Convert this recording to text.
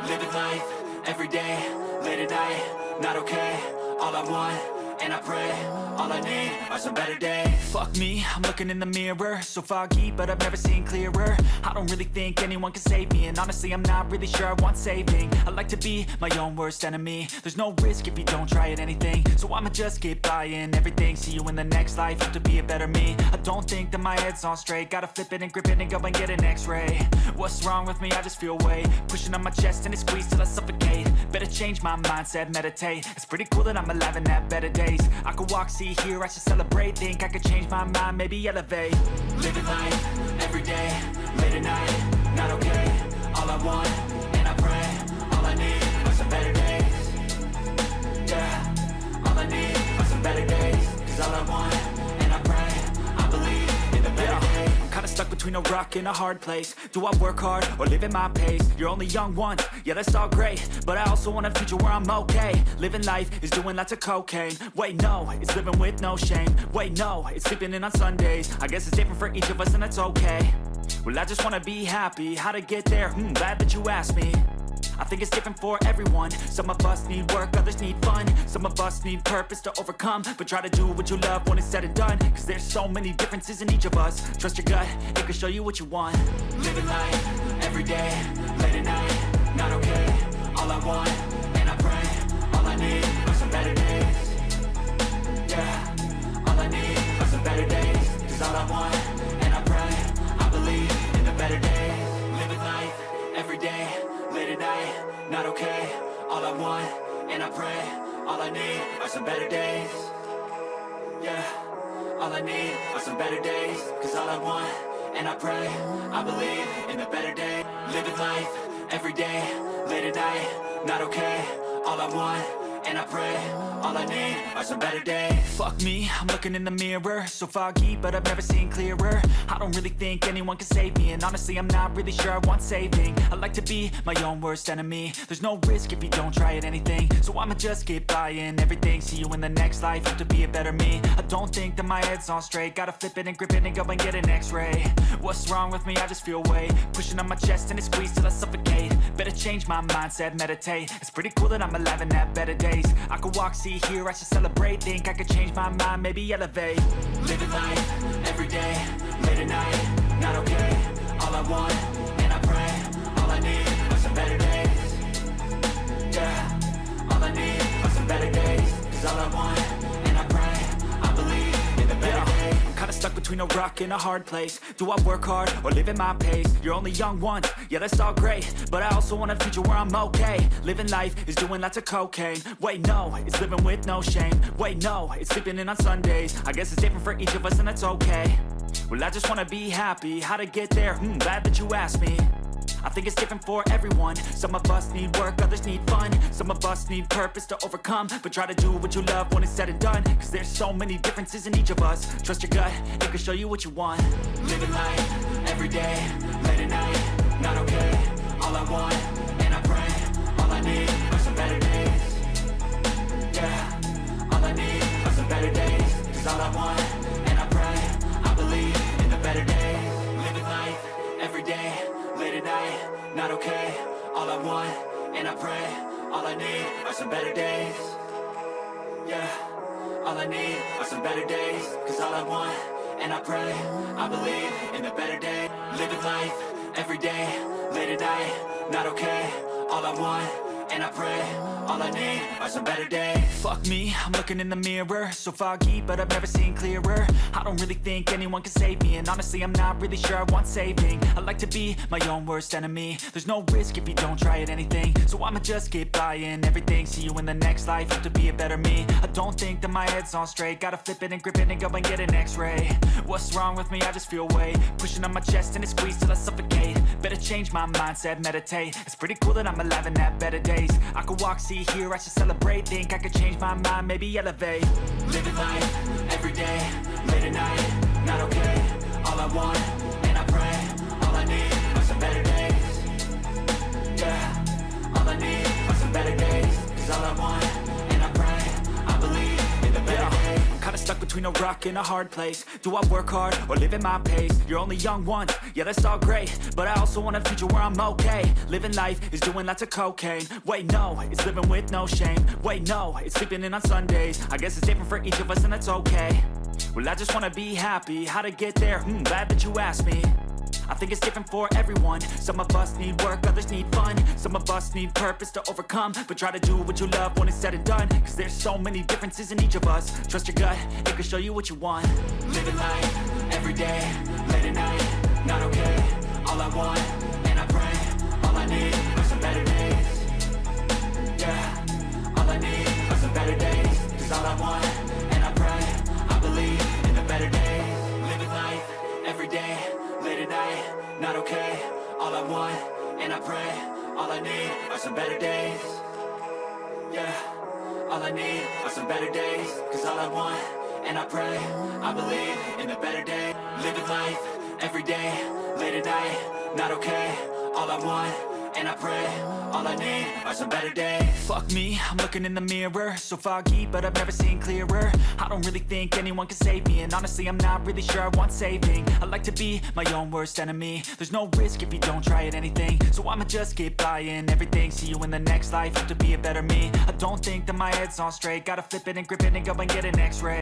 Living life, everyday, late at night, not okay. All I want, and I pray, all I need are some better days. Fuck me, I'm looking in the mirror, so foggy, but I've never seen clearer. I don't really think anyone can save me, and honestly I'm not really sure I want saving. I like to be my own worst enemy. There's no risk if you don't try at anything, so I'ma just keep buying everything. See you in the next life, have to be a better me. I don't think that my head's on straight, gotta flip it and grip it and go and get an x-ray. What's wrong with me? I just feel weight pushing on my chest and it squeezes till I suffocate. Better change my mindset, meditate. It's pretty cool that I'm alive and have better days. I could walk, see, hear, I should celebrate. Think I could change my mind, maybe elevate. Living life, everyday, late at night, not okay. All I want, and I pray, all I need are some better days. Yeah, all I need are some better days. Cause all I want, and I pray, I believe in the better days. I'm kinda stuck between a rock and a hard place. Do I work hard or live at my pace? You're only young once, yeah that's all great, but I also want a future where I'm okay. Living life is doing lots of cocaine. Wait no, it's living with no shame. Wait no, it's sleeping in on Sundays. I guess it's different for each of us and that's okay. Well I just wanna be happy, how to get there? Glad that you asked me. I think it's different for everyone. Some of us need work, others need fun. Some of us need purpose to overcome. But try to do what you love when it's said and done. Cause there's so many differences in each of us. Trust your gut, it can show you what you want. Living life, everyday, late at night, not okay. All I want, and I pray, all I need are some better days. Yeah, all I need are some better days. Cause all I want, and I pray, I believe in the better days. Living life, everyday, late at night, not okay. All I want, and I pray, all I need are some better days. Yeah, all I need are some better days. Cause all I want, and I pray, I believe in the better day. Living life, everyday, late at night, not okay. All I want, and I pray, all I need are some better days. Fuck me, I'm looking in the mirror, so foggy, but I've never seen clearer. I don't really think anyone can save me, and honestly I'm not really sure I want saving. I like to be my own worst enemy. There's no risk if you don't try at anything, so I'ma just keep buying everything. See you in the next life, have to be a better me. I don't think that my head's on straight, gotta flip it and grip it and go and get an x-ray. What's wrong with me? I just feel weight pushing on my chest and it squeezes till I suffocate. Better change my mindset, meditate. It's pretty cool that I'm alive and have better days. I could walk, see, hear, I should celebrate. Think I could change my mind, maybe elevate. Living life, everyday, late at night, not okay. All I want, and I pray, all I need are some better days. Yeah, all I need are some better days. Cause all I want, and I pray, I believe in the better days. I'm kinda stuck between a rock and a hard place. Do I work hard or live at my pace? You're only young once, yeah that's all great, but I also want a future where I'm okay. Living life is doing lots of cocaine. Wait no, it's living with no shame. Wait no, it's sleeping in on Sundays. I guess it's different for each of us and that's okay. Well I just wanna be happy, how to get there? Glad that you asked me. I think it's different for everyone. Some of us need work, others need fun. Some of us need purpose to overcome. But try to do what you love when it's said and done. Cause there's so many differences in each of us. Trust your gut, it can show you what you want. Living life, everyday, late at night, not okay. All I want, and I pray, all I need are some better days. Yeah, all I need are some better days. Cause all I want, and I pray, I believe in the better days. Living life, everyday, late at night, not okay. All I want, and I pray, all I need are some better days. Yeah, all I need are some better days. Cause all I want, and I pray, I believe in the better day. Living life, everyday, late at night, not okay. All I want, and I pray, all I need are some better days. Fuck me, I'm looking in the mirror, so foggy, but I've never seen clearer. I don't really think anyone can save me, and honestly I'm not really sure I want saving. I like to be my own worst enemy. There's no risk if you don't try at anything, so I'ma just keep buying everything. See you in the next life, have to be a better me. I don't think that my head's on straight, gotta flip it and grip it and go and get an x-ray. What's wrong with me? I just feel weight pushing on my chest and it squeezes till I suffocate. Better change my mindset, meditate. It's pretty cool that I'm alive and have better days. I could walk, see, hear, I should celebrate. Think I could change my mind, maybe elevate. Living life, everyday, late at night, not okay. All I want, and I pray, all I need are some better days. Yeah, all I need are some better days. Cause all I want, and I pray, I believe in the better days. I'm kinda stuck between a rock in a hard place. Do I work hard or live at my pace? You're only young once, yeah that's all great, but I also want a future where I'm okay. Living life is doing lots of cocaine. Wait no, it's living with no shame. Wait no, it's sleeping in on Sundays. I guess it's different for each of us and that's okay. Well I just wanna be happy, how to get there? Glad that you asked me. I think it's different for everyone. Some of us need work, others need fun. Some of us need purpose to overcome. But try to do what you love when it's said and done, cause there's so many differences in each of us. Trust your gut, it can show you what you want. Living life, everyday, late at night, not okay. All I want, and I pray, all I need are some better days. Yeah, all I need are some better days. Cause all I want, and I pray, I believe in the better days. Living life, everyday, late at night, not okay. All I want, and I pray, all I need are some better days. Yeah, all I need are some better days. Cause all I want, and I pray, I believe in the better day. Living life, everyday, late at night, not okay. All I want, and I pray, all I need are some better days. Fuck me, I'm looking in the mirror, so foggy, but I've never seen clearer. I don't really think anyone can save me, and honestly I'm not really sure I want saving. I like to be my own worst enemy. There's no risk if you don't try at anything, so I'ma just keep buying everything. See you in the next life, have to be a better me. I don't think that my head's on straight, gotta flip it and grip it and go and get an x-ray.